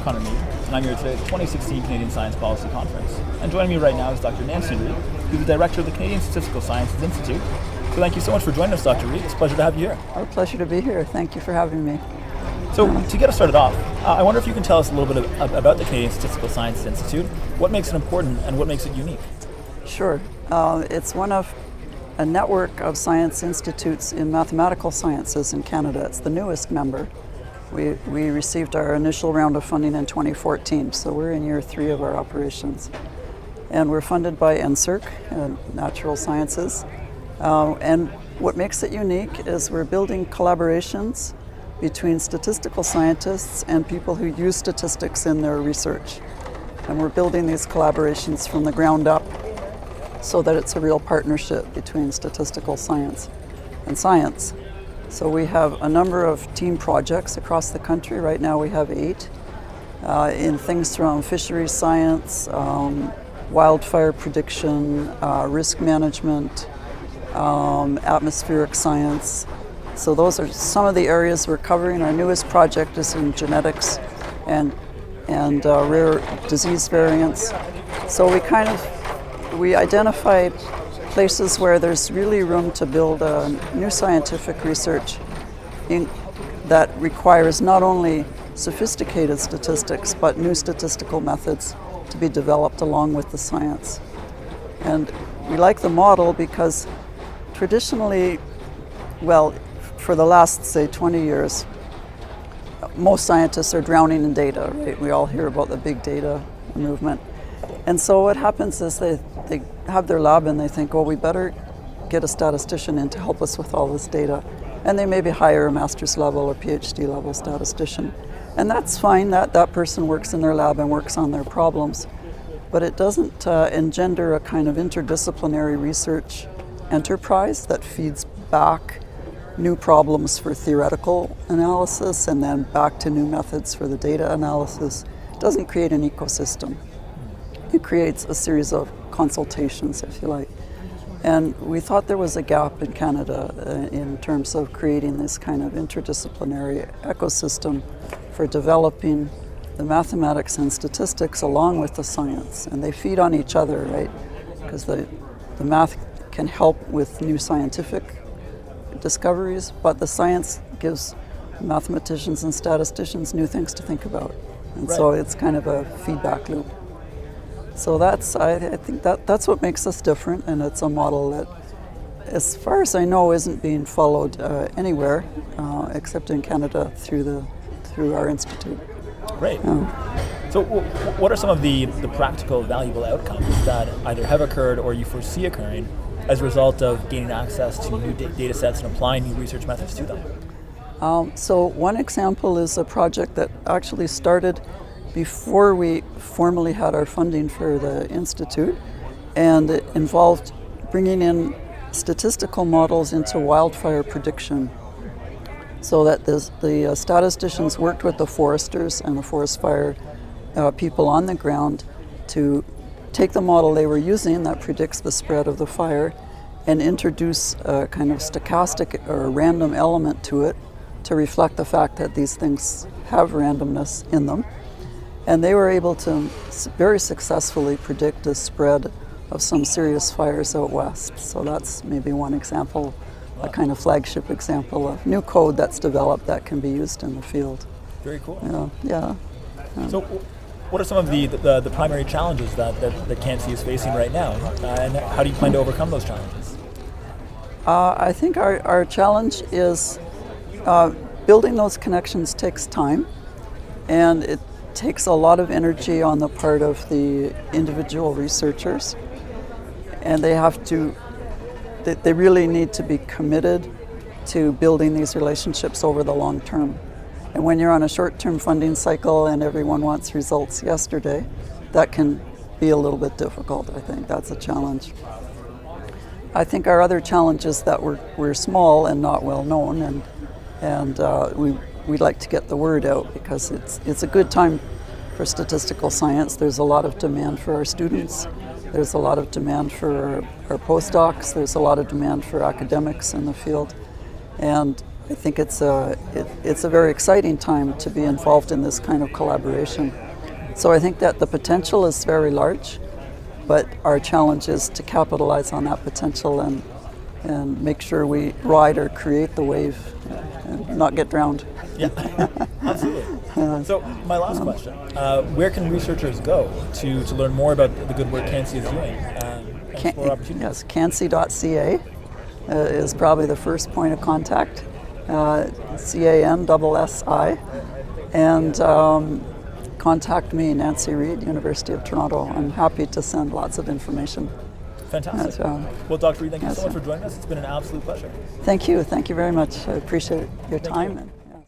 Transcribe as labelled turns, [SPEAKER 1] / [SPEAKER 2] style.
[SPEAKER 1] Connor Reid, and I'm here today at the 2016 Canadian Science Policy Conference. And joining me right now is Dr. Nancy Reid, who's the Director of the Canadian Statistical Sciences Institute. So thank you so much for joining us, Dr. Reid. It's a pleasure to have you here.
[SPEAKER 2] Our pleasure to be here. Thank you for having me.
[SPEAKER 1] So to get us started off, I wonder if you can tell us a little bit about the Canadian Statistical Sciences Institute, what makes it important and what makes it unique?
[SPEAKER 2] Sure. It's one of a network of science institutes in mathematical sciences in Canada. It's the newest member. We received our initial round of funding in 2014, so we're in year 3 of our operations. And we're funded by NSERC, Natural Sciences. And what makes it unique is we're building collaborations between statistical scientists and people who use statistics in their research. And we're building these collaborations from the ground up so that it's a real partnership between statistical science and science. So we have a number of team projects across the country. Right now we have 8 in things from fisheries science, wildfire prediction, risk management, atmospheric science. So those are some of the areas we're covering. Our newest project is in genetics and rare disease variants. So we identified places where there's really room to build new scientific research that requires not only sophisticated statistics, but new statistical methods to be developed along with the science. And we like the model because traditionally, well, for the last, say, 20 years, most scientists are drowning in data, right? We all hear about the big data movement. And so what happens is they have their lab and they think, well, we better get a statistician in to help us with all this data. And they maybe hire a master's level or PhD level statistician. And that's fine, that person works in their lab and works on their problems. But it doesn't engender a kind of interdisciplinary research enterprise that feeds back new problems for theoretical analysis and then back to new methods for the data analysis. It doesn't create an ecosystem. It creates a series of consultations, if you like. And we thought there was a gap in Canada in terms of creating this kind of interdisciplinary ecosystem for developing the mathematics and statistics along with the science. And they feed on each other, right? Because the math can help with new scientific discoveries, but the science gives mathematicians and statisticians new things to think about. And
[SPEAKER 1] right.
[SPEAKER 2] So it's kind of a feedback loop. So I think that's what makes us different, and it's a model that, as far as I know, isn't being followed anywhere except in Canada through our institute.
[SPEAKER 1] Great. So what are some of the practical, valuable outcomes that either have occurred or you foresee occurring as a result of gaining access to new data sets and applying new research methods to them?
[SPEAKER 2] So one example is a project that actually started before we formally had our funding for the Institute, and it involved bringing in statistical models into wildfire prediction so that the statisticians worked with the foresters and the forest fire people on the ground to take the model they were using that predicts the spread of the fire and introduce a kind of stochastic or random element to it to reflect the fact that these things have randomness in them. And they were able to very successfully predict the spread of some serious fires out west. So that's maybe one example, a kind of flagship example of new code that's developed that can be used in the field.
[SPEAKER 1] Very cool.
[SPEAKER 2] Yeah.
[SPEAKER 1] So what are some of the primary challenges that CanC is facing right now? And how do you plan to overcome those challenges?
[SPEAKER 2] I think our challenge is building those connections takes time, and it takes a lot of energy on the part of the individual researchers, and they really need to be committed to building these relationships over the long term. And when you're on a short-term funding cycle and everyone wants results yesterday, that can be a little bit difficult. I think that's a challenge. I think our other challenge is that we're small and not well known, and we'd like to get the word out because it's a good time for statistical science. There's a lot of demand for our students. There's a lot of demand for our postdocs. There's a lot of demand for academics in the field. And I think it's a very exciting time to be involved in this kind of collaboration. So I think that the potential is very large, but our challenge is to capitalize on that potential and make sure we ride or create the wave and not get drowned.
[SPEAKER 1] Yeah, absolutely. So my last question, where can researchers go to learn more about the good work CANSI is doing and explore opportunities?
[SPEAKER 2] Yes, cansi.ca is probably the first point of contact, CANSSI, and contact me, Nancy Reid, University of Toronto. I'm happy to send lots of information.
[SPEAKER 1] Fantastic. Well, Dr. Reid, thank you so much for joining us. It's been an absolute pleasure.
[SPEAKER 2] Thank you very much. I appreciate your time.